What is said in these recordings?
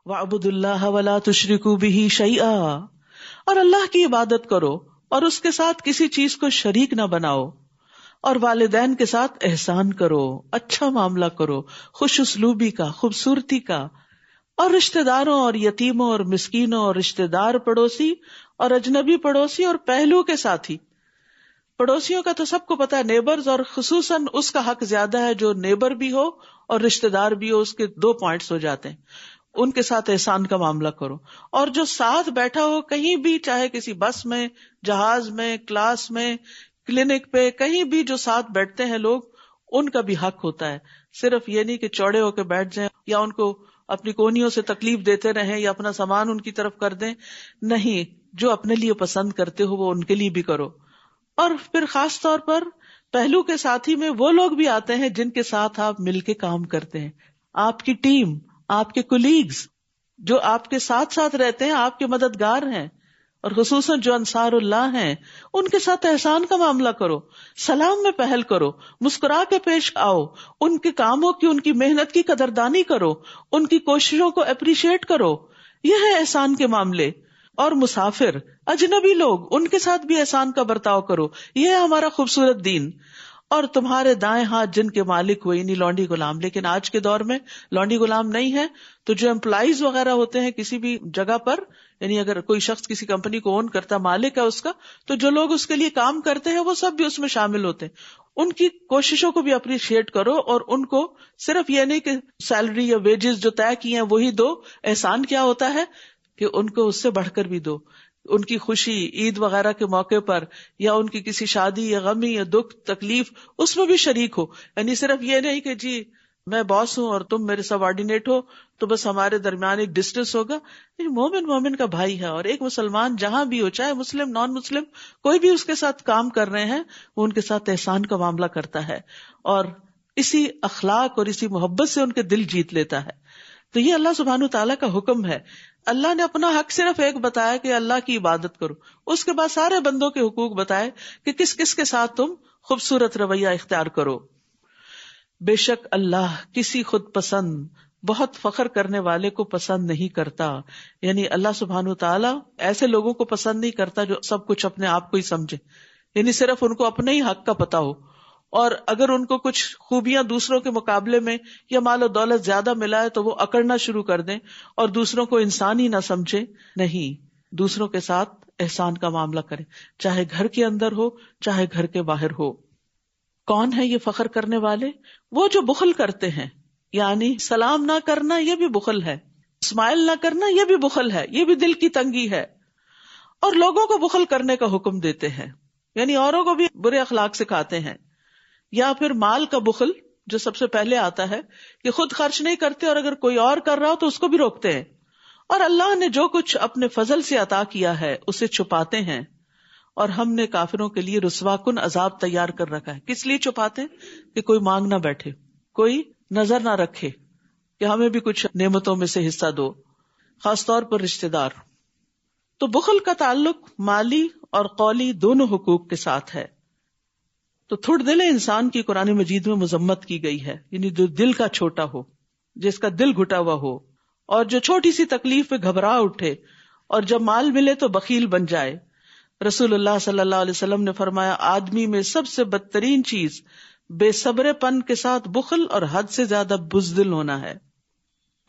وَاعْبُدُوا اللَّهَ وَلَا تُشْرِكُوا بِهِ شَيْئًا، اور اللہ کی عبادت کرو اور اس کے ساتھ کسی چیز کو شریک نہ بناؤ، اور والدین کے ساتھ احسان کرو، اچھا معاملہ کرو، خوش اسلوبی کا، خوبصورتی کا، اور رشتہ داروں اور یتیموں اور مسکینوں اور رشتہ دار پڑوسی اور اجنبی پڑوسی اور پہلو کے ساتھی۔ پڑوسیوں کا تو سب کو پتا ہے، نیبرز، اور خصوصاً اس کا حق زیادہ ہے جو نیبر بھی ہو اور رشتہ دار بھی ہو، اس کے 2 پوائنٹس ہو جاتے ہیں۔ ان کے ساتھ احسان کا معاملہ کرو، اور جو ساتھ بیٹھا ہو کہیں بھی، چاہے کسی بس میں، جہاز میں، کلاس میں، کلینک پہ، کہیں بھی جو ساتھ بیٹھتے ہیں لوگ، ان کا بھی حق ہوتا ہے۔ صرف یہ نہیں کہ چوڑے ہو کے بیٹھ جائیں یا ان کو اپنی کونیوں سے تکلیف دیتے رہیں یا اپنا سامان ان کی طرف کر دیں، نہیں، جو اپنے لیے پسند کرتے ہو وہ ان کے لیے بھی کرو۔ اور پھر خاص طور پر پہلو کے ساتھی میں وہ لوگ بھی آتے ہیں جن کے ساتھ آپ مل کے کام کرتے ہیں، آپ کی ٹیم، آپ کے کولیگز جو آپ کے ساتھ ساتھ رہتے ہیں، آپ کے مددگار ہیں، اور خصوصاً جو انصار اللہ ہیں، ان کے ساتھ احسان کا معاملہ کرو، سلام میں پہل کرو، مسکرا کے پیش آؤ، ان کے کاموں کی، ان کی محنت کی قدردانی کرو، ان کی کوششوں کو اپریشیٹ کرو، یہ ہے احسان کے معاملے۔ اور مسافر، اجنبی لوگ، ان کے ساتھ بھی احسان کا برتاؤ کرو، یہ ہے ہمارا خوبصورت دین۔ اور تمہارے دائیں ہاتھ جن کے مالک ہوئے، یعنی لونڈی غلام، لیکن آج کے دور میں لونڈی غلام نہیں ہے، تو جو امپلائیز وغیرہ ہوتے ہیں کسی بھی جگہ پر، یعنی اگر کوئی شخص کسی کمپنی کو اون کرتا، مالک ہے اس کا، تو جو لوگ اس کے لیے کام کرتے ہیں وہ سب بھی اس میں شامل ہوتے ہیں۔ ان کی کوششوں کو بھی اپریشیٹ کرو، اور ان کو صرف یہ نہیں کہ سیلری یا ویجز جو طے کی ہیں وہی دو۔ احسان کیا ہوتا ہے کہ ان کو اس سے بڑھ کر بھی دو، ان کی خوشی، عید وغیرہ کے موقع پر، یا ان کی کسی شادی یا غمی یا دکھ تکلیف، اس میں بھی شریک ہو۔ یعنی صرف یہ نہیں کہ جی میں باس ہوں اور تم میرے سب آرڈینیٹ ہو تو بس ہمارے درمیان ایک ڈسٹینس ہوگا۔ مومن مومن کا بھائی ہے، اور ایک مسلمان جہاں بھی ہو، چاہے مسلم نان مسلم کوئی بھی اس کے ساتھ کام کر رہے ہیں، وہ ان کے ساتھ احسان کا معاملہ کرتا ہے، اور اسی اخلاق اور اسی محبت سے ان کے دل جیت لیتا ہے۔ تو یہ اللہ سبحانہ تعالیٰ کا حکم ہے۔ اللہ نے اپنا حق صرف ایک بتایا کہ اللہ کی عبادت کرو، اس کے بعد سارے بندوں کے حقوق بتائے کہ کس کس کے ساتھ تم خوبصورت رویہ اختیار کرو۔ بے شک اللہ کسی خود پسند، بہت فخر کرنے والے کو پسند نہیں کرتا، یعنی اللہ سبحانہ تعالیٰ ایسے لوگوں کو پسند نہیں کرتا جو سب کچھ اپنے آپ کو ہی سمجھے، یعنی صرف ان کو اپنے ہی حق کا پتا ہو، اور اگر ان کو کچھ خوبیاں دوسروں کے مقابلے میں یا مال و دولت زیادہ ملا ہے تو وہ اکڑنا شروع کر دیں اور دوسروں کو انسان ہی نہ سمجھے۔ نہیں، دوسروں کے ساتھ احسان کا معاملہ کریں، چاہے گھر کے اندر ہو چاہے گھر کے باہر ہو۔ کون ہے یہ فخر کرنے والے؟ وہ جو بخل کرتے ہیں، یعنی سلام نہ کرنا یہ بھی بخل ہے، اسمائل نہ کرنا یہ بھی بخل ہے، یہ بھی دل کی تنگی ہے، اور لوگوں کو بخل کرنے کا حکم دیتے ہیں، یعنی اوروں کو بھی برے اخلاق سکھاتے ہیں۔ یا پھر مال کا بخل جو سب سے پہلے آتا ہے کہ خود خرچ نہیں کرتے، اور اگر کوئی اور کر رہا ہو تو اس کو بھی روکتے ہیں، اور اللہ نے جو کچھ اپنے فضل سے عطا کیا ہے اسے چھپاتے ہیں، اور ہم نے کافروں کے لیے رسوا کن عذاب تیار کر رکھا ہے۔ کس لیے چھپاتے ہیں؟ کہ کوئی مانگ نہ بیٹھے، کوئی نظر نہ رکھے کہ ہمیں بھی کچھ نعمتوں میں سے حصہ دو، خاص طور پر رشتہ دار۔ تو بخل کا تعلق مالی اور قولی دونوں حقوق کے ساتھ ہے۔ تو تھوڑ دل انسان کی قرآن مجید میں مذمت کی گئی ہے، یعنی جو دل کا چھوٹا ہو، جس کا دل گھٹا ہوا ہو، اور جو چھوٹی سی تکلیف پہ گھبرا اٹھے، اور جب مال ملے تو بخیل بن جائے۔ رسول اللہ صلی اللہ علیہ وسلم نے فرمایا، آدمی میں سب سے بدترین چیز بے صبر پن کے ساتھ بخل اور حد سے زیادہ بزدل ہونا ہے،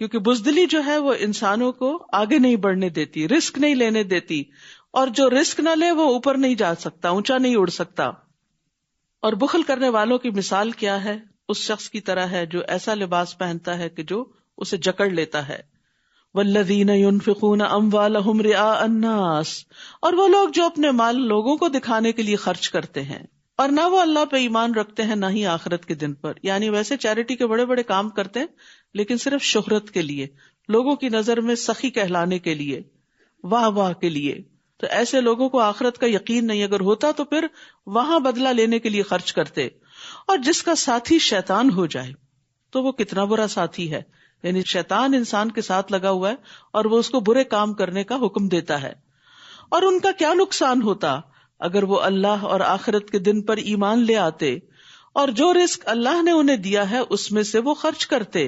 کیونکہ بزدلی جو ہے وہ انسانوں کو آگے نہیں بڑھنے دیتی، رسک نہیں لینے دیتی، اور جو رسک نہ لے وہ اوپر نہیں جا سکتا، اونچا نہیں اڑ سکتا۔ اور بخل کرنے والوں کی مثال کیا ہے؟ اس شخص کی طرح ہے جو ایسا لباس پہنتا ہے کہ جو اسے جکڑ لیتا ہے۔ والذین ينفقون اموالهم رئاء الناس، اور وہ لوگ جو اپنے مال لوگوں کو دکھانے کے لیے خرچ کرتے ہیں، اور نہ وہ اللہ پہ ایمان رکھتے ہیں نہ ہی آخرت کے دن پر، یعنی ویسے چیریٹی کے بڑے بڑے کام کرتے ہیں لیکن صرف شہرت کے لیے، لوگوں کی نظر میں سخی کہلانے کے لیے، واہ واہ کے لیے۔ تو ایسے لوگوں کو آخرت کا یقین نہیں، اگر ہوتا تو پھر وہاں بدلہ لینے کے لیے خرچ کرتے۔ اور جس کا ساتھی شیطان ہو جائے تو وہ کتنا برا ساتھی ہے، یعنی شیطان انسان کے ساتھ لگا ہوا ہے اور وہ اس کو برے کام کرنے کا حکم دیتا ہے۔ اور ان کا کیا نقصان ہوتا اگر وہ اللہ اور آخرت کے دن پر ایمان لے آتے، اور جو رزق اللہ نے انہیں دیا ہے اس میں سے وہ خرچ کرتے،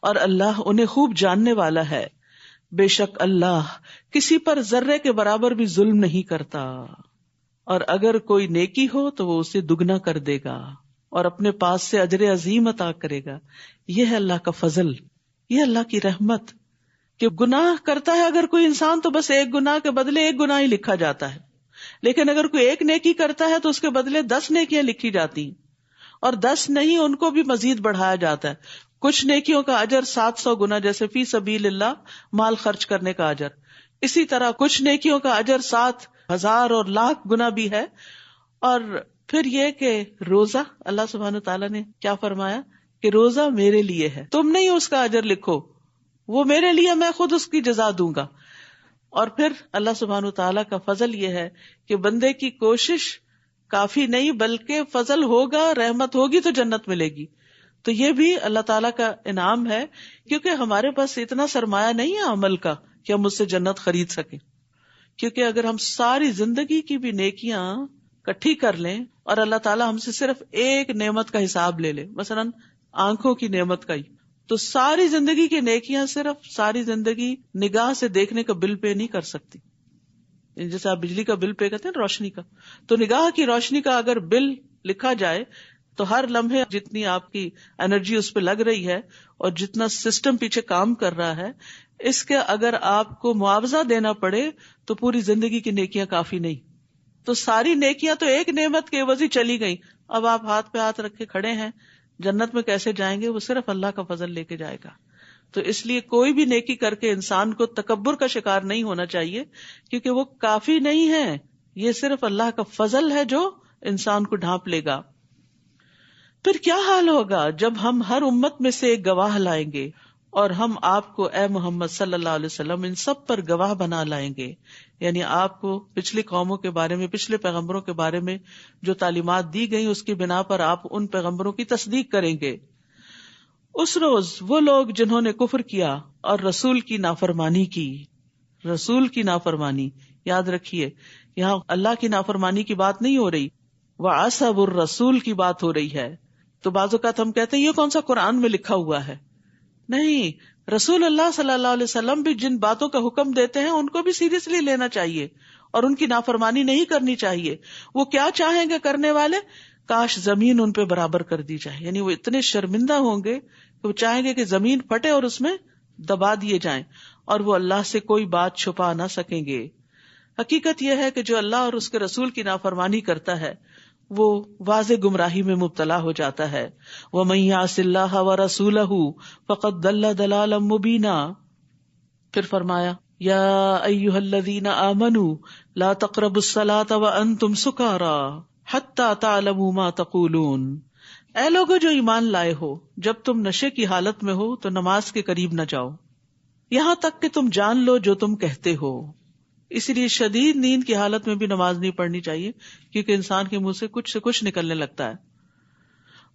اور اللہ انہیں خوب جاننے والا ہے۔ بے شک اللہ کسی پر ذرے کے برابر بھی ظلم نہیں کرتا، اور اگر کوئی نیکی ہو تو وہ اسے دگنا کر دے گا اور اپنے پاس سے اجر عظیم عطا کرے گا۔ یہ ہے اللہ کا فضل، یہ اللہ کی رحمت کہ گناہ کرتا ہے اگر کوئی انسان تو بس ایک گناہ کے بدلے ایک گناہ ہی لکھا جاتا ہے، لیکن اگر کوئی ایک نیکی کرتا ہے تو اس کے بدلے 10 نیکیاں لکھی جاتی ہیں، اور 10 نہیں ان کو بھی مزید بڑھایا جاتا ہے۔ کچھ نیکیوں کا اجر 700 گنا، جیسے فی سبیل اللہ مال خرچ کرنے کا اجر، اسی طرح کچھ نیکیوں کا اجر 7,000 اور لاکھ گنا بھی ہے۔ اور پھر یہ کہ روزہ، اللہ سبحانہ تعالیٰ نے کیا فرمایا کہ روزہ میرے لیے ہے، تم نہیں اس کا اجر لکھو، وہ میرے لیے، میں خود اس کی جزا دوں گا۔ اور پھر اللہ سبحانہ تعالیٰ کا فضل یہ ہے کہ بندے کی کوشش کافی نہیں، بلکہ فضل ہوگا، رحمت ہوگی تو جنت ملے گی۔ تو یہ بھی اللہ تعالیٰ کا انعام ہے، کیونکہ ہمارے پاس اتنا سرمایہ نہیں ہے عمل کا کہ ہم اس سے جنت خرید سکیں۔ کیونکہ اگر ہم ساری زندگی کی بھی نیکیاں کٹھی کر لیں اور اللہ تعالیٰ ہم سے صرف ایک نعمت کا حساب لے لے، مثلا آنکھوں کی نعمت کا ہی، تو ساری زندگی کی نیکیاں صرف ساری زندگی نگاہ سے دیکھنے کا بل پے نہیں کر سکتی۔ جیسے آپ بجلی کا بل پے کرتے ہیں، روشنی کا، تو نگاہ کی روشنی کا اگر بل لکھا جائے تو ہر لمحے جتنی آپ کی انرجی اس پہ لگ رہی ہے اور جتنا سسٹم پیچھے کام کر رہا ہے، اس کے اگر آپ کو معاوضہ دینا پڑے تو پوری زندگی کی نیکیاں کافی نہیں۔ تو ساری نیکیاں تو ایک نعمت کے عوض ہی چلی گئیں، اب آپ ہاتھ پہ ہاتھ رکھے کھڑے ہیں، جنت میں کیسے جائیں گے؟ وہ صرف اللہ کا فضل لے کے جائے گا۔ تو اس لیے کوئی بھی نیکی کر کے انسان کو تکبر کا شکار نہیں ہونا چاہیے، کیونکہ وہ کافی نہیں ہے، یہ صرف اللہ کا فضل ہے جو انسان کو ڈھانپ لے گا۔ پھر کیا حال ہوگا جب ہم ہر امت میں سے ایک گواہ لائیں گے، اور ہم آپ کو اے محمد صلی اللہ علیہ وسلم ان سب پر گواہ بنا لائیں گے، یعنی آپ کو پچھلی قوموں کے بارے میں، پچھلے پیغمبروں کے بارے میں جو تعلیمات دی گئی اس کی بنا پر آپ ان پیغمبروں کی تصدیق کریں گے۔ اس روز وہ لوگ جنہوں نے کفر کیا اور رسول کی نافرمانی کی، رسول کی نافرمانی، یاد رکھیے یہاں اللہ کی نافرمانی کی بات نہیں ہو رہی، وَعَصَبُ الرَّسُولِ کی بات ہو رہی ہے۔ تو بعض اوقات ہم کہتے ہیں یہ کون سا قرآن میں لکھا ہوا ہے؟ نہیں، رسول اللہ صلی اللہ علیہ وسلم بھی جن باتوں کا حکم دیتے ہیں ان کو بھی سیریسلی لینا چاہیے اور ان کی نافرمانی نہیں کرنی چاہیے۔ وہ کیا چاہیں گے کرنے والے؟ کاش زمین ان پہ برابر کر دی جائے، یعنی وہ اتنے شرمندہ ہوں گے کہ وہ چاہیں گے کہ زمین پھٹے اور اس میں دبا دیے جائیں، اور وہ اللہ سے کوئی بات چھپا نہ سکیں گے۔ حقیقت یہ ہے کہ جو اللہ اور اس کے رسول کی نافرمانی کرتا ہے وہ واضح گمراہی میں مبتلا ہو جاتا ہے۔ وَمَن يَعْصِ اللَّهَ وَرَسُولَهُ فَقَدْ ضَلَّ ضَلَالًا مُبِينًا۔ پھر فرمایا یا ایھا الذین آمنوا لا تقربوا الصلاۃ وانتم سکارى حتی تعلموا ما تقولون۔ اے لوگو جو ایمان لائے ہو، جب تم نشے کی حالت میں ہو تو نماز کے قریب نہ جاؤ یہاں تک کہ تم جان لو جو تم کہتے ہو۔ اسی لیے شدید نیند کی حالت میں بھی نماز نہیں پڑھنی چاہیے، کیونکہ انسان کے منہ سے کچھ نکلنے لگتا ہے۔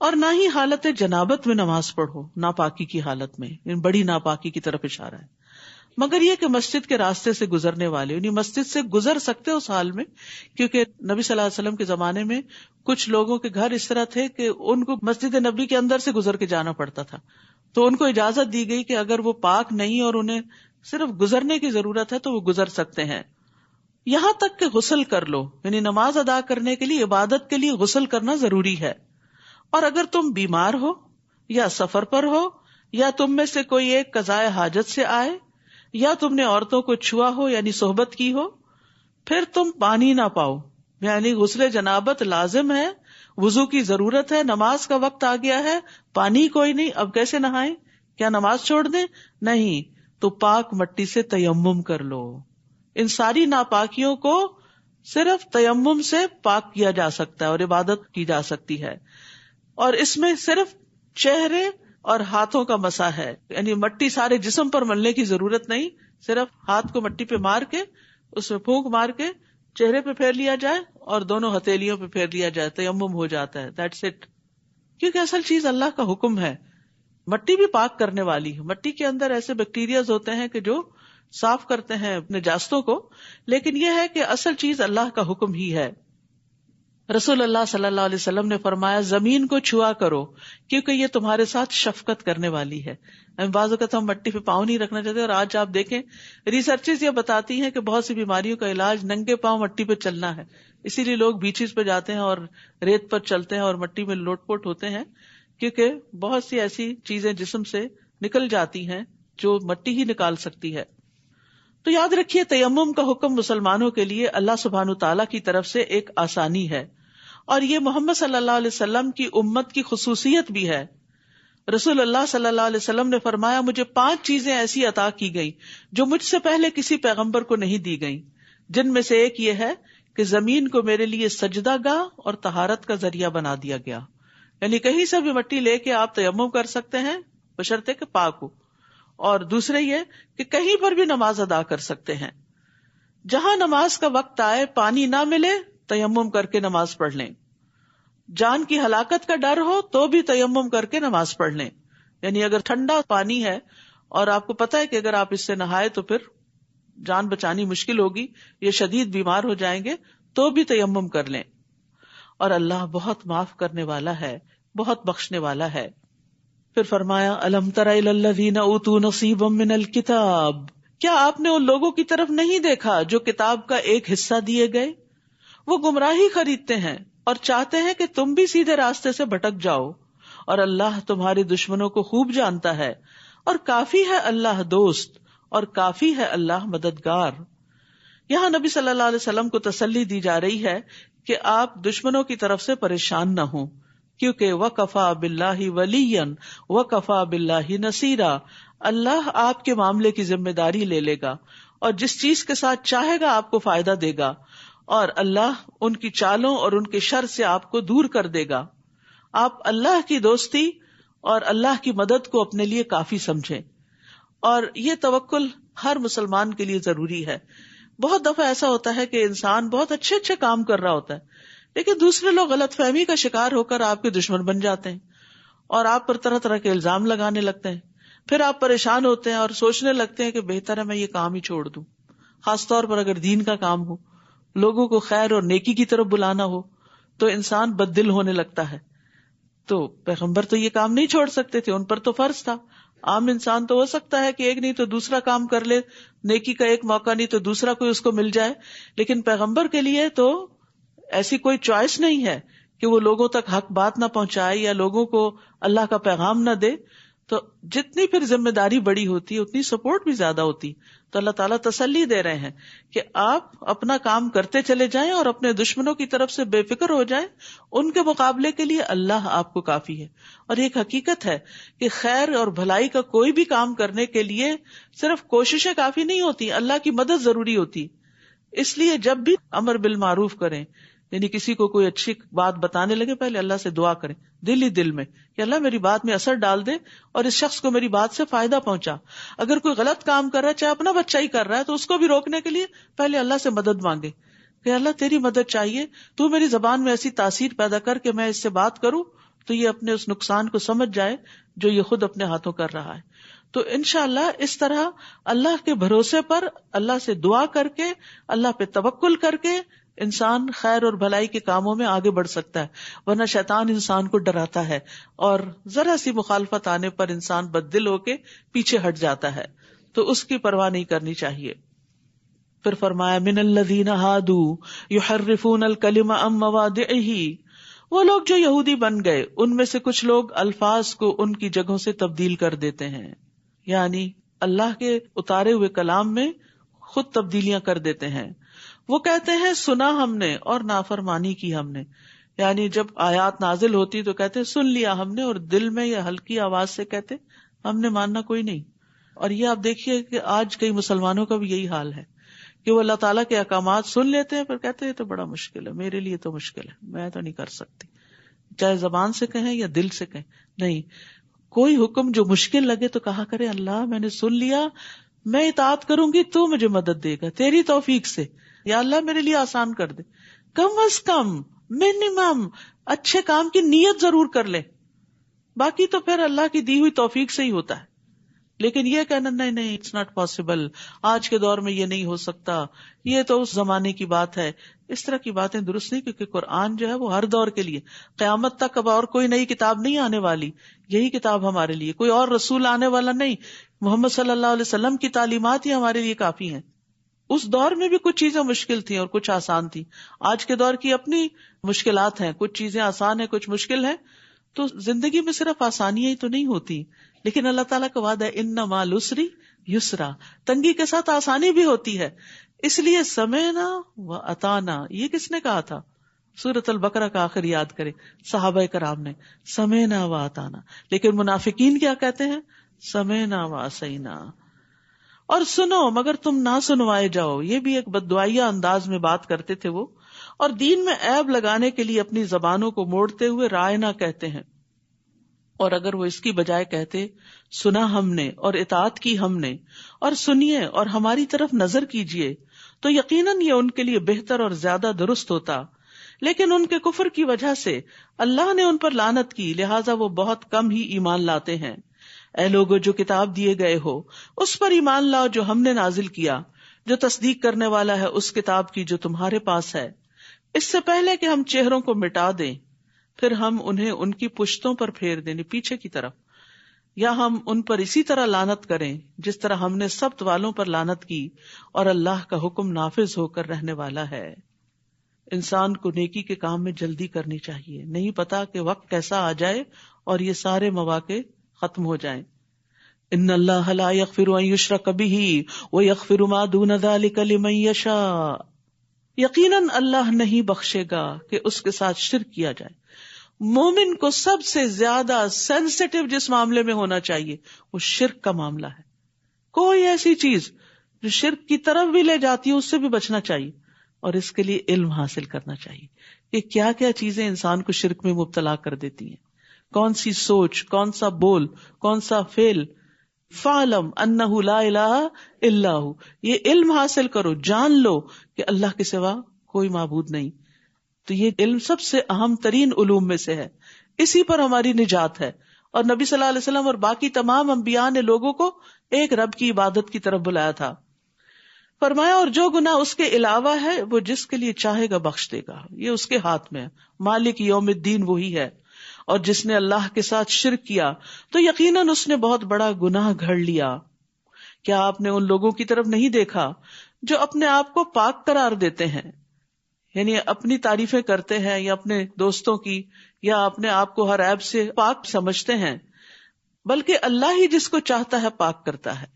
اور نہ ہی حالت جنابت میں نماز پڑھو، ناپاکی کی حالت میں، بڑی ناپاکی کی طرف اشارہ ہے۔ مگر یہ کہ مسجد کے راستے سے گزرنے والے، یعنی مسجد سے گزر سکتے اس حال میں، کیونکہ نبی صلی اللہ علیہ وسلم کے زمانے میں کچھ لوگوں کے گھر اس طرح تھے کہ ان کو مسجد نبی کے اندر سے گزر کے جانا پڑتا تھا، تو ان کو اجازت دی گئی کہ اگر وہ پاک نہیں اور انہیں صرف گزرنے کی ضرورت ہے تو وہ گزر سکتے ہیں۔ یہاں تک کہ غسل کر لو، یعنی نماز ادا کرنے کے لیے، عبادت کے لیے غسل کرنا ضروری ہے۔ اور اگر تم بیمار ہو یا سفر پر ہو یا تم میں سے کوئی ایک قضائے حاجت سے آئے یا تم نے عورتوں کو چھوا ہو یعنی صحبت کی ہو، پھر تم پانی نہ پاؤ، یعنی غسل جنابت لازم ہے، وضو کی ضرورت ہے، نماز کا وقت آ گیا ہے، پانی کوئی نہیں، اب کیسے نہائیں؟ کیا نماز چھوڑ دیں؟ نہیں، تو پاک مٹی سے تیمم کر لو۔ ان ساری ناپاکیوں کو صرف تیمم سے پاک کیا جا سکتا ہے اور عبادت کی جا سکتی ہے، اور اس میں صرف چہرے اور ہاتھوں کا مسح ہے، یعنی مٹی سارے جسم پر ملنے کی ضرورت نہیں، صرف ہاتھ کو مٹی پہ مار کے، اس میں پھونک مار کے چہرے پہ پھیر لیا جائے اور دونوں ہتھیلیوں پہ پھیر لیا جائے، تیمم ہو جاتا ہے، دیٹس اٹ۔ کیونکہ اصل چیز اللہ کا حکم ہے، مٹی بھی پاک کرنے والی ہے، مٹی کے اندر ایسے بیکٹیریاز ہوتے ہیں کہ جو صاف کرتے ہیں نجاستوں کو، لیکن یہ ہے کہ اصل چیز اللہ کا حکم ہی ہے۔ رسول اللہ صلی اللہ علیہ وسلم نے فرمایا زمین کو چھوا کرو کیونکہ یہ تمہارے ساتھ شفقت کرنے والی ہے. بعض اوقات ہم مٹی پہ پاؤں نہیں رکھنا چاہتے، اور آج آپ دیکھیں ریسرچز یہ بتاتی ہیں کہ بہت سی بیماریوں کا علاج ننگے پاؤں مٹی پہ چلنا ہے. اسی لیے لوگ بیچز پہ جاتے ہیں اور ریت پر چلتے ہیں اور مٹی میں لوٹ پوٹ ہوتے ہیں، کیونکہ بہت سی ایسی چیزیں جسم سے نکل جاتی ہیں جو مٹی ہی نکال سکتی ہے. تو یاد رکھیے تیمم کا حکم مسلمانوں کے لیے اللہ سبحانہ تعالیٰ کی طرف سے ایک آسانی ہے، اور یہ محمد صلی اللہ علیہ وسلم کی امت کی خصوصیت بھی ہے. رسول اللہ صلی اللہ علیہ وسلم نے فرمایا مجھے 5 چیزیں ایسی عطا کی گئی جو مجھ سے پہلے کسی پیغمبر کو نہیں دی گئی، جن میں سے ایک یہ ہے کہ زمین کو میرے لیے سجدہ گاہ اور طہارت کا ذریعہ بنا دیا گیا. یعنی کہیں سے بھی مٹی لے کے آپ تیمم کر سکتے ہیں بشرطے کہ پاک ہو. اور دوسرے یہ کہ کہیں پر بھی نماز ادا کر سکتے ہیں. جہاں نماز کا وقت آئے پانی نہ ملے تیمم کر کے نماز پڑھ لیں. جان کی ہلاکت کا ڈر ہو تو بھی تیمم کر کے نماز پڑھ لیں. یعنی اگر ٹھنڈا پانی ہے اور آپ کو پتا ہے کہ اگر آپ اس سے نہائے تو پھر جان بچانی مشکل ہوگی، یہ شدید بیمار ہو جائیں گے، تو بھی تیمم کر لیں. اور اللہ بہت معاف کرنے والا ہے، بہت بخشنے والا ہے. پھر فرمایا الم تر الی الذین اوتوا نصیبا من الکتاب، کیا آپ نے ان لوگوں کی طرف نہیں دیکھا جو کتاب کا ایک حصہ دیے گئے؟ وہ گمراہی خریدتے ہیں اور چاہتے ہیں کہ تم بھی سیدھے راستے سے بھٹک جاؤ، اور اللہ تمہارے دشمنوں کو خوب جانتا ہے، اور کافی ہے اللہ دوست اور کافی ہے اللہ مددگار. یہاں نبی صلی اللہ علیہ وسلم کو تسلی دی جا رہی ہے کہ آپ دشمنوں کی طرف سے پریشان نہ ہوں، کیونکہ وَكَفَى بِاللَّهِ وَلِيًّا وَكَفَى بِاللَّهِ نَصِيرًا، اللہ آپ کے معاملے کی ذمہ داری لے لے گا اور جس چیز کے ساتھ چاہے گا آپ کو فائدہ دے گا، اور اللہ ان کی چالوں اور ان کے شر سے آپ کو دور کر دے گا. آپ اللہ کی دوستی اور اللہ کی مدد کو اپنے لیے کافی سمجھیں، اور یہ توکل ہر مسلمان کے لیے ضروری ہے. بہت دفعہ ایسا ہوتا ہے کہ انسان بہت اچھے اچھے کام کر رہا ہوتا ہے، لیکن دوسرے لوگ غلط فہمی کا شکار ہو کر آپ کے دشمن بن جاتے ہیں اور آپ پر طرح طرح کے الزام لگانے لگتے ہیں. پھر آپ پریشان ہوتے ہیں اور سوچنے لگتے ہیں کہ بہتر ہے میں یہ کام ہی چھوڑ دوں. خاص طور پر اگر دین کا کام ہو، لوگوں کو خیر اور نیکی کی طرف بلانا ہو، تو انسان بد دل ہونے لگتا ہے. تو پیغمبر تو یہ کام نہیں چھوڑ سکتے تھے، ان پر تو فرض تھا. عام انسان تو ہو سکتا ہے کہ ایک نہیں تو دوسرا کام کر لے، نیکی کا ایک موقع نہیں تو دوسرا کوئی اس کو مل جائے، لیکن پیغمبر کے لیے تو ایسی کوئی چوائس نہیں ہے کہ وہ لوگوں تک حق بات نہ پہنچائے یا لوگوں کو اللہ کا پیغام نہ دے. تو جتنی پھر ذمہ داری بڑی ہوتی ہے اتنی سپورٹ بھی زیادہ ہوتی. تو اللہ تعالیٰ تسلی دے رہے ہیں کہ آپ اپنا کام کرتے چلے جائیں اور اپنے دشمنوں کی طرف سے بے فکر ہو جائیں. ان کے مقابلے کے لیے اللہ آپ کو کافی ہے. اور ایک حقیقت ہے کہ خیر اور بھلائی کا کوئی بھی کام کرنے کے لیے صرف کوششیں کافی نہیں ہوتی، اللہ کی مدد ضروری ہوتی. اس لیے جب بھی امر بالمعروف کریں، یعنی کسی کو کوئی اچھی بات بتانے لگے، پہلے اللہ سے دعا کریں دل ہی دل میں کہ اللہ میری بات میں اثر ڈال دے اور اس شخص کو میری بات سے فائدہ پہنچا. اگر کوئی غلط کام کر رہا ہے، چاہے اپنا بچہ ہی کر رہا ہے، تو اس کو بھی روکنے کے لیے پہلے اللہ سے مدد مانگے کہ اللہ تیری مدد چاہیے، تو میری زبان میں ایسی تاثیر پیدا کر کہ میں اس سے بات کروں تو یہ اپنے اس نقصان کو سمجھ جائے جو یہ خود اپنے ہاتھوں کر رہا ہے. تو انشاءاللہ اس طرح اللہ کے بھروسے پر، اللہ سے دعا کر کے، اللہ پہ توکل کر کے انسان خیر اور بھلائی کے کاموں میں آگے بڑھ سکتا ہے. ورنہ شیطان انسان کو ڈراتا ہے اور ذرا سی مخالفت آنے پر انسان بددل ہو کے پیچھے ہٹ جاتا ہے، تو اس کی پرواہ نہیں کرنی چاہیے. پھر فرمایا من الذین ہادوا یحرفون الکلم عن مواضعہ، وہ لوگ جو یہودی بن گئے ان میں سے کچھ لوگ الفاظ کو ان کی جگہوں سے تبدیل کر دیتے ہیں، یعنی اللہ کے اتارے ہوئے کلام میں خود تبدیلیاں کر دیتے ہیں. وہ کہتے ہیں سنا ہم نے اور نافرمانی کی ہم نے، یعنی جب آیات نازل ہوتی تو کہتے سن لیا ہم نے، اور دل میں یا ہلکی آواز سے کہتے ہم نے ماننا کوئی نہیں. اور یہ آپ دیکھیے کہ آج کئی مسلمانوں کا بھی یہی حال ہے کہ وہ اللہ تعالیٰ کے احکامات سن لیتے ہیں پھر کہتے ہیں تو بڑا مشکل ہے، میرے لیے تو مشکل ہے، میں تو نہیں کر سکتی. چاہے زبان سے کہیں یا دل سے کہیں، نہیں، کوئی حکم جو مشکل لگے تو کہا کرے اللہ میں نے سن لیا، میں اطاعت کروں گی تو مجھے مدد دے گا تیری توفیق سے، یا اللہ میرے لیے آسان کر دے. کم از کم منیمم اچھے کام کی نیت ضرور کر لے، باقی تو پھر اللہ کی دی ہوئی توفیق سے ہی ہوتا ہے. لیکن یہ کہنا نہیں اٹس ناٹ پاسبل، آج کے دور میں یہ نہیں ہو سکتا، یہ تو اس زمانے کی بات ہے، اس طرح کی باتیں درست نہیں، کیونکہ قرآن جو ہے وہ ہر دور کے لیے، قیامت تک اب اور کوئی نئی کتاب نہیں آنے والی، یہی کتاب ہمارے لیے، کوئی اور رسول آنے والا نہیں، محمد صلی اللہ علیہ وسلم کی تعلیمات ہی ہمارے لیے کافی ہیں۔ اس دور میں بھی کچھ چیزیں مشکل تھیں اور کچھ آسان تھیں، آج کے دور کی اپنی مشکلات ہیں، کچھ چیزیں آسان ہیں کچھ مشکل ہیں، تو زندگی میں صرف آسانیاں ہی تو نہیں ہوتی، لیکن اللہ تعالیٰ کا وعدہ ہے ان مع العسر یسرا، تنگی کے ساتھ آسانی بھی ہوتی ہے، اس لیے سمعنا و اطعنا، یہ کس نے کہا تھا؟ سورۃ البقرہ کا آخر یاد کرے، صحابہ کرام نے سمعنا و اطعنا، لیکن منافقین کیا کہتے ہیں؟ سمعنا و عصینا، اور سنو مگر تم نہ سنوائے جاؤ، یہ بھی ایک بددعائیہ انداز میں بات کرتے تھے وہ، اور دین میں عیب لگانے کے لیے اپنی زبانوں کو موڑتے ہوئے رائے نہ کہتے ہیں، اور اگر وہ اس کی بجائے کہتے سنا ہم نے اور اطاعت کی ہم نے، اور سنیے اور ہماری طرف نظر کیجیے، تو یقیناً یہ ان کے لیے بہتر اور زیادہ درست ہوتا، لیکن ان کے کفر کی وجہ سے اللہ نے ان پر لعنت کی، لہٰذا وہ بہت کم ہی ایمان لاتے ہیں۔ اے لوگو جو کتاب دیے گئے ہو اس پر ایمان لاؤ جو ہم نے نازل کیا، جو تصدیق کرنے والا ہے اس کتاب کی جو تمہارے پاس ہے، اس سے پہلے کہ ہم چہروں کو مٹا دیں پھر ہم انہیں ان کی پشتوں پر پھیر دیں، پیچھے کی طرف، یا ہم ان پر اسی طرح لعنت کریں جس طرح ہم نے سبت والوں پر لعنت کی، اور اللہ کا حکم نافذ ہو کر رہنے والا ہے۔ انسان کو نیکی کے کام میں جلدی کرنی چاہیے، نہیں پتا کہ وقت کیسا آ جائے اور یہ سارے مواقع ختم ہو جائیں۔ ان اللہ لا یغفر ان یشرک بہ ویغفر ما دون ذلک لمن یشاء، یقیناً اللہ نہیں بخشے گا کہ اس کے ساتھ شرک کیا جائے۔ مومن کو سب سے زیادہ سینسٹیو جس معاملے میں ہونا چاہیے وہ شرک کا معاملہ ہے، کوئی ایسی چیز جو شرک کی طرف بھی لے جاتی ہے اس سے بھی بچنا چاہیے، اور اس کے لیے علم حاصل کرنا چاہیے کہ کیا کیا چیزیں انسان کو شرک میں مبتلا کر دیتی ہیں، کون سی سوچ، کون سا بول، کون سا فعل۔ فَاعْلَمْ أَنَّهُ لَا إِلَٰهَ إِلَّا هُوَ، یہ علم حاصل کرو، جان لو کہ اللہ کے سوا کوئی معبود نہیں۔ تو یہ علم سب سے اہم ترین علوم میں سے ہے، اسی پر ہماری نجات ہے، اور نبی صلی اللہ علیہ وسلم اور باقی تمام انبیاء نے لوگوں کو ایک رب کی عبادت کی طرف بلایا تھا۔ فرمایا اور جو گناہ اس کے علاوہ ہے وہ جس کے لیے چاہے گا بخش دے گا، یہ اس کے ہاتھ میں ہے، مالک یوم الدین وہی ہے۔ اور جس نے اللہ کے ساتھ شرک کیا تو یقیناً اس نے بہت بڑا گناہ گھڑ لیا۔ کیا آپ نے ان لوگوں کی طرف نہیں دیکھا جو اپنے آپ کو پاک قرار دیتے ہیں، یعنی اپنی تعریفیں کرتے ہیں یا اپنے دوستوں کی، یا اپنے آپ کو ہر عیب سے پاک سمجھتے ہیں، بلکہ اللہ ہی جس کو چاہتا ہے پاک کرتا ہے،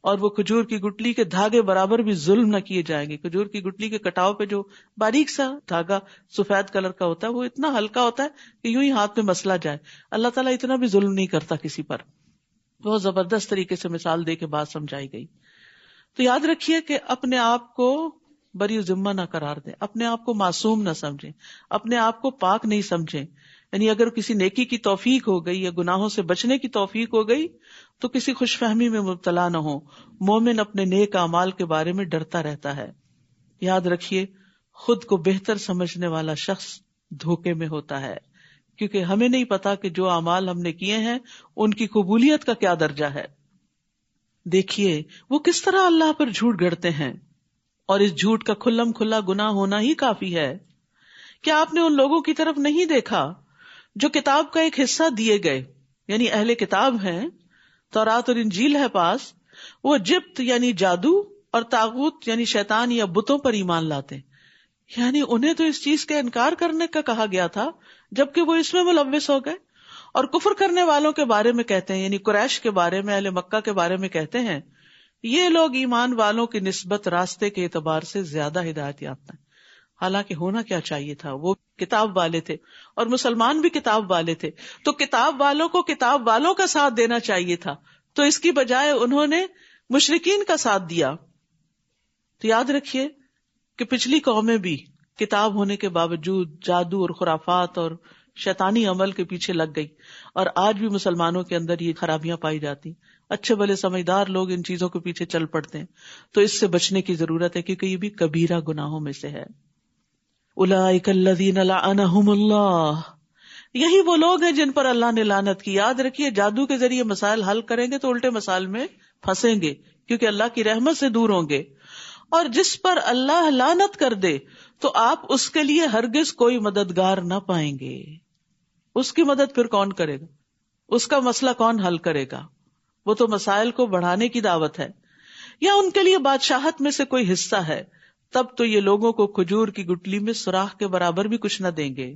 اور وہ کھجور کی گٹلی کے دھاگے برابر بھی ظلم نہ کیے جائیں گے۔ کھجور کی گٹلی کے کٹاؤ پہ جو باریک سا دھاگا سفید کلر کا ہوتا ہے وہ اتنا ہلکا ہوتا ہے کہ یوں ہی ہاتھ میں مسلا جائے، اللہ تعالیٰ اتنا بھی ظلم نہیں کرتا کسی پر۔ بہت زبردست طریقے سے مثال دے کے بات سمجھائی گئی۔ تو یاد رکھیے کہ اپنے آپ کو بری ذمہ نہ قرار دیں، اپنے آپ کو معصوم نہ سمجھیں، اپنے آپ کو پاک نہیں سمجھیں، یعنی اگر کسی نیکی کی توفیق ہو گئی یا گناہوں سے بچنے کی توفیق ہو گئی تو کسی خوش فہمی میں مبتلا نہ ہو۔ مومن اپنے نیک اعمال کے بارے میں ڈرتا رہتا ہے۔ یاد رکھیے خود کو بہتر سمجھنے والا شخص دھوکے میں ہوتا ہے، کیونکہ ہمیں نہیں پتا کہ جو اعمال ہم نے کیے ہیں ان کی قبولیت کا کیا درجہ ہے۔ دیکھیے وہ کس طرح اللہ پر جھوٹ گڑتے ہیں، اور اس جھوٹ کا کھلم کھلا گناہ ہونا ہی کافی ہے۔ کیا آپ نے ان لوگوں کی طرف نہیں دیکھا جو کتاب کا ایک حصہ دیے گئے، یعنی اہل کتاب ہیں، تورات اور انجیل ہے پاس، وہ جبت یعنی جادو اور طاغوت یعنی شیطان یا بتوں پر ایمان لاتے ہیں، یعنی انہیں تو اس چیز کا انکار کرنے کا کہا گیا تھا جبکہ وہ اس میں ملوث ہو گئے، اور کفر کرنے والوں کے بارے میں کہتے ہیں، یعنی قریش کے بارے میں، اہل مکہ کے بارے میں کہتے ہیں یہ لوگ ایمان والوں کی نسبت راستے کے اعتبار سے زیادہ ہدایت یافتہ ہیں۔ حالانکہ ہونا کیا چاہیے تھا، وہ کتاب والے تھے اور مسلمان بھی کتاب والے تھے، تو کتاب والوں کو کتاب والوں کا ساتھ دینا چاہیے تھا، تو اس کی بجائے انہوں نے مشرکین کا ساتھ دیا۔ تو یاد رکھیے کہ پچھلی قومیں بھی کتاب ہونے کے باوجود جادو اور خرافات اور شیطانی عمل کے پیچھے لگ گئی، اور آج بھی مسلمانوں کے اندر یہ خرابیاں پائی جاتی، اچھے بھلے سمجھدار لوگ ان چیزوں کے پیچھے چل پڑتے ہیں۔ تو اس سے بچنے کی ضرورت ہے کیونکہ یہ بھی کبیرہ گناہوں میں سے ہے۔ اولئک الذین لعنہم اللہ، یہی وہ لوگ ہیں جن پر اللہ نے لعنت کی. یاد رکھیے جادو کے ذریعے مسائل حل کریں گے تو الٹے مسائل میں پھنسیں گے کیونکہ اللہ کی رحمت سے دور ہوں گے. اور جس پر اللہ لعنت کر دے تو آپ اس کے لیے ہرگز کوئی مددگار نہ پائیں گے. اس کی مدد پھر کون کرے گا؟ اس کا مسئلہ کون حل کرے گا؟ وہ تو مسائل کو بڑھانے کی دعوت ہے. یا ان کے لیے بادشاہت میں سے کوئی حصہ ہے، تب تو یہ لوگوں کو کھجور کی گٹلی میں سوراخ کے برابر بھی کچھ نہ دیں گے.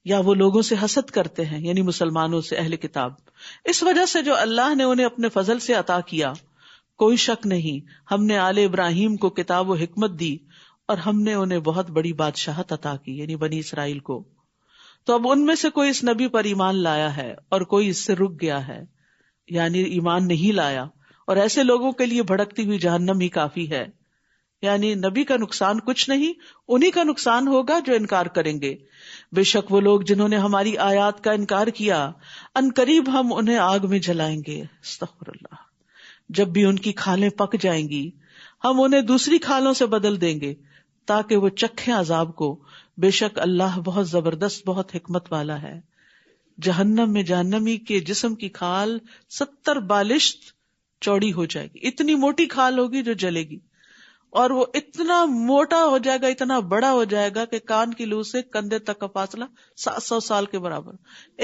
یا وہ لوگوں سے حسد کرتے ہیں، یعنی مسلمانوں سے، اہل کتاب، اس وجہ سے جو اللہ نے انہیں اپنے فضل سے عطا کیا. کوئی شک نہیں ہم نے آل ابراہیم کو کتاب و حکمت دی اور ہم نے انہیں بہت بڑی بادشاہت عطا کی، یعنی بنی اسرائیل کو. تو اب ان میں سے کوئی اس نبی پر ایمان لایا ہے اور کوئی اس سے رک گیا ہے، یعنی ایمان نہیں لایا، اور ایسے لوگوں کے لیے بھڑکتی ہوئی جہنم ہی کافی ہے. یعنی نبی کا نقصان کچھ نہیں، انہی کا نقصان ہوگا جو انکار کریں گے. بے شک وہ لوگ جنہوں نے ہماری آیات کا انکار کیا، ان قریب ہم انہیں آگ میں جلائیں گے. استغفر اللہ. جب بھی ان کی کھالیں پک جائیں گی ہم انہیں دوسری کھالوں سے بدل دیں گے تاکہ وہ چکھیں عذاب کو. بے شک اللہ بہت زبردست، بہت حکمت والا ہے. جہنم میں جہنمی کے جسم کی کھال 70 بالشت چوڑی ہو جائے گی. اتنی موٹی کھال ہوگی جو جلے گی، اور وہ اتنا موٹا ہو جائے گا، اتنا بڑا ہو جائے گا کہ کان کی لو سے کندھے تک کا فاصلہ 700 سال کے برابر،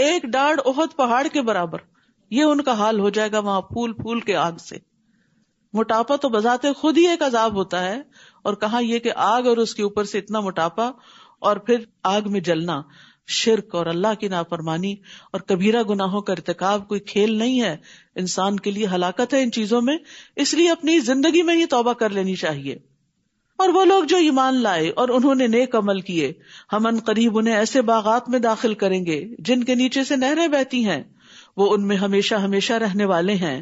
ایک ڈاڑھ احد پہاڑ کے برابر. یہ ان کا حال ہو جائے گا وہاں پھول پھول کے آگ سے. موٹاپا تو بذات خود ہی ایک عذاب ہوتا ہے، اور کہاں یہ کہ آگ اور اس کے اوپر سے اتنا موٹاپا اور پھر آگ میں جلنا. شرک اور اللہ کی نافرمانی اور کبیرہ گناہوں کا ارتکاب کوئی کھیل نہیں ہے، انسان کے لیے ہلاکت ہے ان چیزوں میں. اس لیے اپنی زندگی میں ہی توبہ کر لینی چاہیے. اور وہ لوگ جو ایمان لائے اور انہوں نے نیک عمل کیے، ہم ان قریب انہیں ایسے باغات میں داخل کریں گے جن کے نیچے سے نہریں بہتی ہیں، وہ ان میں ہمیشہ ہمیشہ رہنے والے ہیں.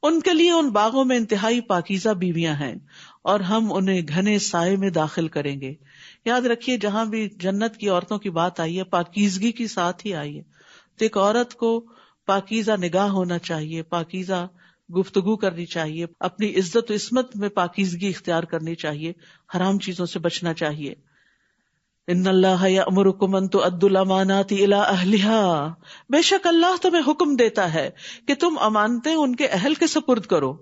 ان کے لیے ان باغوں میں انتہائی پاکیزہ بیویاں ہیں، اور ہم انہیں گھنے سائے میں داخل کریں گے. یاد رکھیے جہاں بھی جنت کی عورتوں کی بات آئی ہے پاکیزگی کی ساتھ ہی آئی ہے. تو ایک عورت کو پاکیزہ نگاہ ہونا چاہیے، پاکیزہ گفتگو کرنی چاہیے، اپنی عزت و عصمت میں پاکیزگی اختیار کرنی چاہیے، حرام چیزوں سے بچنا چاہیے. ان اللہ یأمرکم ان تؤدوا الامانات الی اہلہا، بے شک اللہ تمہیں حکم دیتا ہے کہ تم امانتیں ان کے اہل کے سپرد کرو،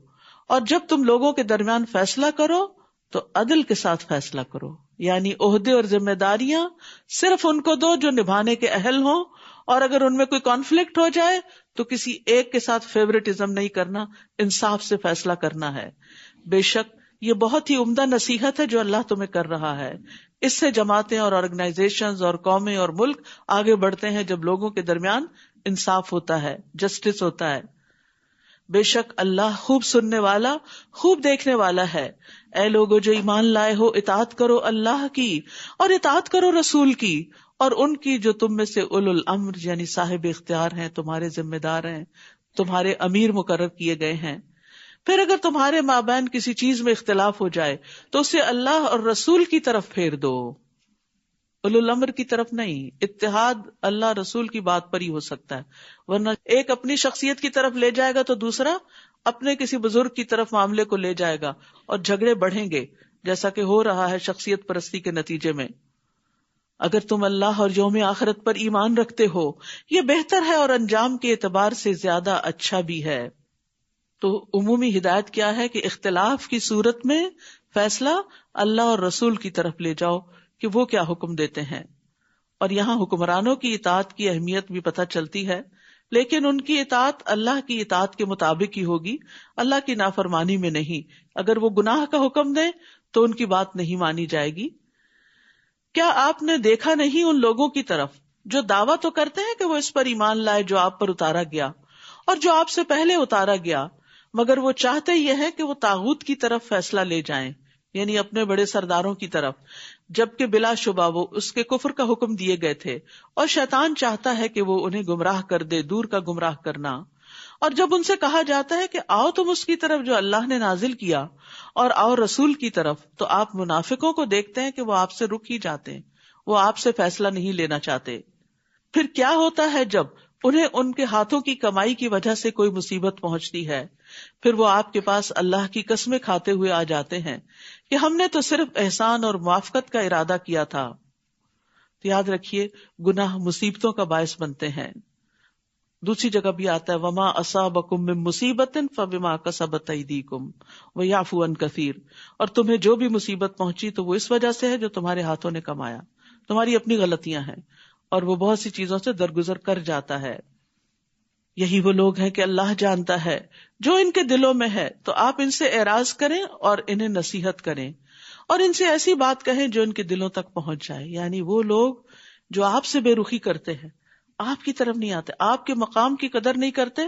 اور جب تم لوگوں کے درمیان فیصلہ کرو تو عدل کے ساتھ فیصلہ کرو. یعنی عہدے اور ذمہ داریاں صرف ان کو دو جو نبھانے کے اہل ہوں، اور اگر ان میں کوئی کانفلکٹ ہو جائے تو کسی ایک کے ساتھ فیورٹزم نہیں کرنا، انصاف سے فیصلہ کرنا ہے. بے شک یہ بہت ہی عمدہ نصیحت ہے جو اللہ تمہیں کر رہا ہے. اس سے جماعتیں اور آرگنائزیشنز اور قومیں اور ملک آگے بڑھتے ہیں جب لوگوں کے درمیان انصاف ہوتا ہے، جسٹس ہوتا ہے. بے شک اللہ خوب سننے والا، خوب دیکھنے والا ہے. اے لوگو جو ایمان لائے ہو، اطاعت کرو اللہ کی اور اطاعت کرو رسول کی، اور ان کی جو تم میں سے اولو الامر یعنی صاحب اختیار ہیں، تمہارے ذمہ دار ہیں، تمہارے امیر مقرر کیے گئے ہیں. پھر اگر تمہارے مابین کسی چیز میں اختلاف ہو جائے تو اسے اللہ اور رسول کی طرف پھیر دو، اولو الامر کی طرف نہیں. اتحاد اللہ رسول کی بات پر ہی ہو سکتا ہے، ورنہ ایک اپنی شخصیت کی طرف لے جائے گا تو دوسرا اپنے کسی بزرگ کی طرف معاملے کو لے جائے گا اور جھگڑے بڑھیں گے، جیسا کہ ہو رہا ہے شخصیت پرستی کے نتیجے میں. اگر تم اللہ اور یوم آخرت پر ایمان رکھتے ہو یہ بہتر ہے اور انجام کے اعتبار سے زیادہ اچھا بھی ہے. تو عمومی ہدایت کیا ہے کہ اختلاف کی صورت میں فیصلہ اللہ اور رسول کی طرف لے جاؤ کہ وہ کیا حکم دیتے ہیں. اور یہاں حکمرانوں کی اطاعت کی اہمیت بھی پتہ چلتی ہے، لیکن ان کی اطاعت اللہ کی اطاعت کے مطابق ہی ہوگی، اللہ کی نافرمانی میں نہیں. اگر وہ گناہ کا حکم دیں تو ان کی بات نہیں مانی جائے گی. کیا آپ نے دیکھا نہیں ان لوگوں کی طرف جو دعویٰ تو کرتے ہیں کہ وہ اس پر ایمان لائے جو آپ پر اتارا گیا اور جو آپ سے پہلے اتارا گیا، مگر وہ چاہتے یہ ہے کہ وہ طاغوت کی طرف فیصلہ لے جائیں، یعنی اپنے بڑے سرداروں کی طرف، جبکہ بلا شبہ وہ اس کے کفر کا حکم دیے گئے تھے. اور شیطان چاہتا ہے کہ وہ انہیں گمراہ کر دے، دور کا گمراہ کرنا. اور جب ان سے کہا جاتا ہے کہ آؤ تم اس کی طرف جو اللہ نے نازل کیا اور آؤ رسول کی طرف، تو آپ منافقوں کو دیکھتے ہیں کہ وہ آپ سے رک ہی جاتے ہیں، وہ آپ سے فیصلہ نہیں لینا چاہتے. پھر کیا ہوتا ہے جب انہیں ان کے ہاتھوں کی کمائی کی وجہ سے کوئی مصیبت پہنچتی ہے، پھر وہ آپ کے پاس اللہ کی قسمیں کھاتے ہوئے آ جاتے ہیں کہ ہم نے تو صرف احسان اور موافقت کا ارادہ کیا تھا. تو یاد رکھیے گناہ مصیبتوں کا باعث بنتے ہیں. دوسری جگہ بھی آتا ہے وما اصابکم من مصیبت فبما کسبت ایدیکم ویعفو عن کثیر، اور تمہیں جو بھی مصیبت پہنچی تو وہ اس وجہ سے ہے جو تمہارے ہاتھوں نے کمایا، تمہاری اپنی غلطیاں ہیں، اور وہ بہت سی چیزوں سے درگزر کر جاتا ہے. یہی وہ لوگ ہیں کہ اللہ جانتا ہے جو ان کے دلوں میں ہے، تو آپ ان سے اعراض کریں اور انہیں نصیحت کریں اور ان سے ایسی بات کہیں جو ان کے دلوں تک پہنچ جائے. یعنی وہ لوگ جو آپ سے بے رخی کرتے ہیں، آپ کی طرف نہیں آتے، آپ کے مقام کی قدر نہیں کرتے،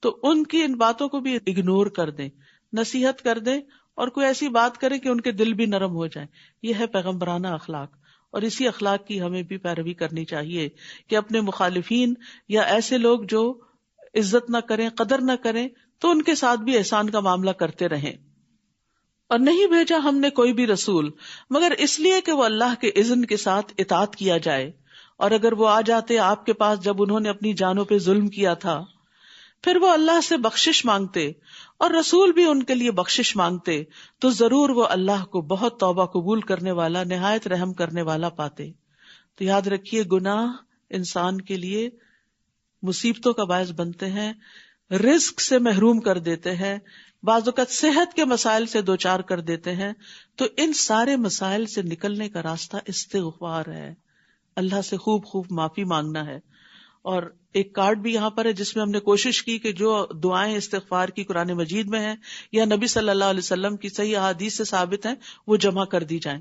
تو ان کی ان باتوں کو بھی اگنور کر دیں، نصیحت کر دیں اور کوئی ایسی بات کریں کہ ان کے دل بھی نرم ہو جائیں. یہ ہے پیغمبرانہ اخلاق، اور اسی اخلاق کی ہمیں بھی پیروی کرنی چاہیے کہ اپنے مخالفین یا ایسے لوگ جو عزت نہ کریں، قدر نہ کریں، تو ان کے ساتھ بھی احسان کا معاملہ کرتے رہیں. اور نہیں بھیجا ہم نے کوئی بھی رسول مگر اس لیے کہ وہ اللہ کے اذن کے ساتھ اطاعت کیا جائے، اور اگر وہ آ جاتے آپ کے پاس جب انہوں نے اپنی جانوں پہ ظلم کیا تھا، پھر وہ اللہ سے بخشش مانگتے اور رسول بھی ان کے لیے بخشش مانگتے، تو ضرور وہ اللہ کو بہت توبہ قبول کرنے والا، نہایت رحم کرنے والا پاتے. تو یاد رکھیے گناہ انسان کے لیے مصیبتوں کا باعث بنتے ہیں، رزق سے محروم کر دیتے ہیں، بعض اوقات صحت کے مسائل سے دوچار کر دیتے ہیں. تو ان سارے مسائل سے نکلنے کا راستہ استغفار ہے، اللہ سے خوب خوب معافی مانگنا ہے. اور ایک کارڈ بھی یہاں پر ہے جس میں ہم نے کوشش کی کہ جو دعائیں استغفار کی قرآن مجید میں ہیں یا نبی صلی اللہ علیہ وسلم کی صحیح احادیث سے ثابت ہیں وہ جمع کر دی جائیں.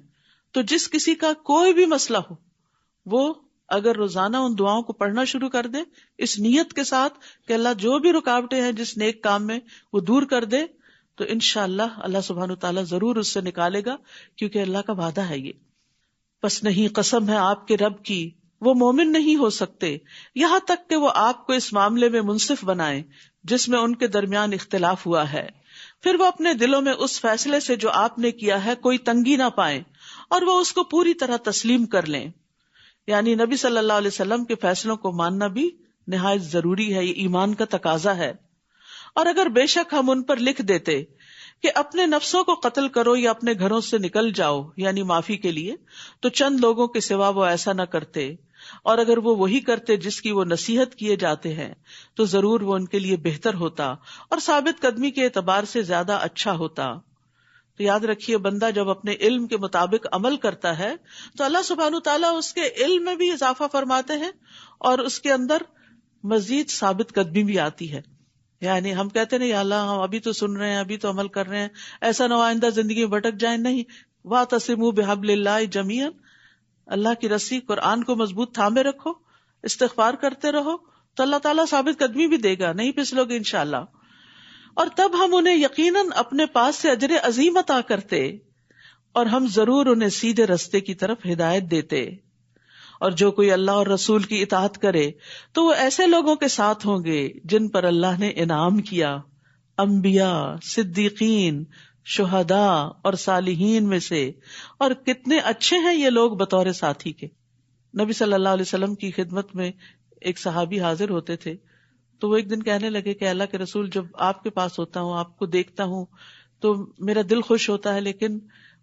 تو جس کسی کا کوئی بھی مسئلہ ہو وہ اگر روزانہ ان دعاؤں کو پڑھنا شروع کر دے اس نیت کے ساتھ کہ اللہ جو بھی رکاوٹیں ہیں جس نیک کام میں وہ دور کر دے، تو انشاءاللہ اللہ سبحانہ وتعالیٰ ضرور اس سے نکالے گا، کیونکہ اللہ کا وعدہ ہے یہ. پس نہیں، قسم ہے آپ کے رب کی، وہ مومن نہیں ہو سکتے یہاں تک کہ وہ آپ کو اس معاملے میں منصف بنائیں جس میں ان کے درمیان اختلاف ہوا ہے، پھر وہ اپنے دلوں میں اس فیصلے سے جو آپ نے کیا ہے کوئی تنگی نہ پائیں اور وہ اس کو پوری طرح تسلیم کر لیں. یعنی نبی صلی اللہ علیہ وسلم کے فیصلوں کو ماننا بھی نہایت ضروری ہے، یہ ایمان کا تقاضا ہے. اور اگر بے شک ہم ان پر لکھ دیتے کہ اپنے نفسوں کو قتل کرو یا اپنے گھروں سے نکل جاؤ یعنی معافی کے لیے، تو چند لوگوں کے سوا وہ ایسا نہ کرتے، اور اگر وہ وہی کرتے جس کی وہ نصیحت کیے جاتے ہیں تو ضرور وہ ان کے لیے بہتر ہوتا اور ثابت قدمی کے اعتبار سے زیادہ اچھا ہوتا. تو یاد رکھیے بندہ جب اپنے علم کے مطابق عمل کرتا ہے تو اللہ سبحانہ تعالیٰ اس کے علم میں بھی اضافہ فرماتے ہیں اور اس کے اندر مزید ثابت قدمی بھی آتی ہے. یعنی ہم کہتے ہیں یا اللہ ہم ابھی تو سن رہے ہیں، ابھی تو عمل کر رہے ہیں، ایسا نہ ہو آئندہ زندگی میں بھٹک جائیں. نہیں، وَاعْتَصِمُوا بِحَبْلِ اللَّهِ جَمِيعًا، اللہ کی رسی قرآن کو مضبوط تھامے رکھو، استغفار کرتے رہو تو اللہ تعالیٰ ثابت قدمی بھی دے گا، نہیں پھسلو گے انشاءاللہ. اور تب ہم انہیں یقیناً اپنے پاس سے اجر عظیم عطا کرتے اور ہم ضرور انہیں سیدھے رستے کی طرف ہدایت دیتے. اور جو کوئی اللہ اور رسول کی اطاعت کرے تو وہ ایسے لوگوں کے ساتھ ہوں گے جن پر اللہ نے انعام کیا، انبیاء، صدیقین، شہداء اور صالحین میں سے. اور کتنے اچھے ہیں یہ لوگ بطور ساتھی کے. نبی صلی اللہ علیہ وسلم کی خدمت میں ایک صحابی حاضر ہوتے تھے، تو وہ ایک دن کہنے لگے کہ اللہ کے رسول جب آپ کے پاس ہوتا ہوں، آپ کو دیکھتا ہوں تو میرا دل خوش ہوتا ہے، لیکن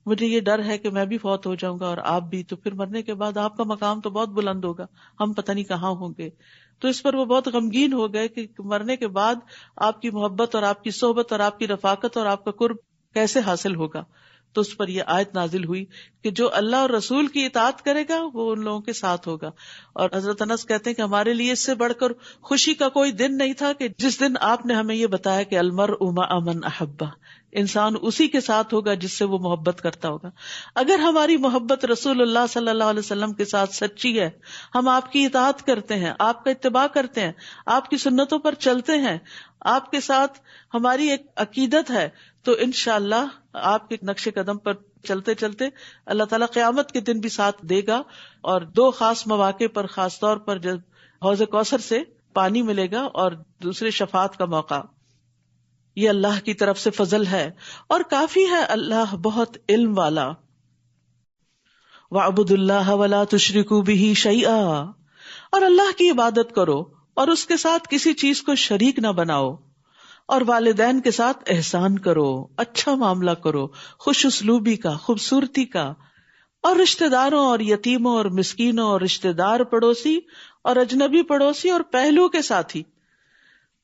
مجھے یہ ڈر ہے کہ میں بھی فوت ہو جاؤں گا اور آپ بھی، تو پھر مرنے کے بعد آپ کا مقام تو بہت بلند ہوگا، ہم پتہ نہیں کہاں ہوں گے. تو اس پر وہ بہت غمگین ہو گئے کہ مرنے کے بعد آپ کی محبت اور آپ کی صحبت اور آپ کی رفاقت اور آپ کا قرب کیسے حاصل ہوگا. تو اس پر یہ آیت نازل ہوئی کہ جو اللہ اور رسول کی اطاعت کرے گا وہ ان لوگوں کے ساتھ ہوگا. اور حضرت انس کہتے ہیں کہ ہمارے لیے اس سے بڑھ کر خوشی کا کوئی دن نہیں تھا کہ جس دن آپ نے ہمیں یہ بتایا کہ المرء مع من احبہ، انسان اسی کے ساتھ ہوگا جس سے وہ محبت کرتا ہوگا. اگر ہماری محبت رسول اللہ صلی اللہ علیہ وسلم کے ساتھ سچی ہے، ہم آپ کی اطاعت کرتے ہیں، آپ کا اتباع کرتے ہیں، آپ کی سنتوں پر چلتے ہیں، آپ کے ساتھ ہماری ایک عقیدت ہے، تو انشاءاللہ آپ کے نقش قدم پر چلتے چلتے اللہ تعالیٰ قیامت کے دن بھی ساتھ دے گا. اور دو خاص مواقع پر، خاص طور پر جب حوض کوثر سے پانی ملے گا اور دوسرے شفاعت کا موقع. یہ اللہ کی طرف سے فضل ہے اور کافی ہے اللہ بہت علم والا. وَاعْبُدُوا اللَّهَ وَلَا تُشْرِكُوا بِهِ شَيْئًا، اور اللہ کی عبادت کرو اور اس کے ساتھ کسی چیز کو شریک نہ بناؤ. اور والدین کے ساتھ احسان کرو، اچھا معاملہ کرو، خوش اسلوبی کا، خوبصورتی کا. اور رشتہ داروں اور یتیموں اور مسکینوں اور رشتہ دار پڑوسی اور اجنبی پڑوسی اور پہلو کے ساتھی.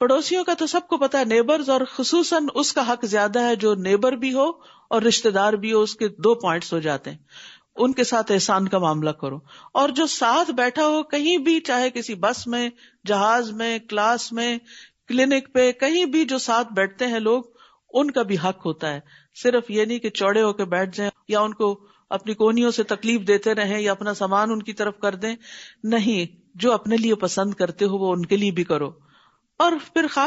پڑوسیوں کا تو سب کو پتا ہے، نیبرز، اور خصوصاً اس کا حق زیادہ ہے جو نیبر بھی ہو اور رشتہ دار بھی ہو. اس کے 2 پوائنٹس ہو جاتے ہیں. ان کے ساتھ احسان کا معاملہ کرو. اور جو ساتھ بیٹھا ہو کہیں بھی، چاہے کسی بس میں، جہاز میں، کلاس میں، کلینک پہ، کہیں بھی جو ساتھ بیٹھتے ہیں لوگ، ان کا بھی حق ہوتا ہے. صرف یہ نہیں کہ چوڑے ہو کے بیٹھ جائیں یا ان کو اپنی کونیوں سے تکلیف دیتے رہیں یا اپنا سامان ان کی طرف کر دیں. نہیں، جو اپنے لیے پسند کرتے ہو وہ ان کے لیے بھی کرو. اور پھر خاص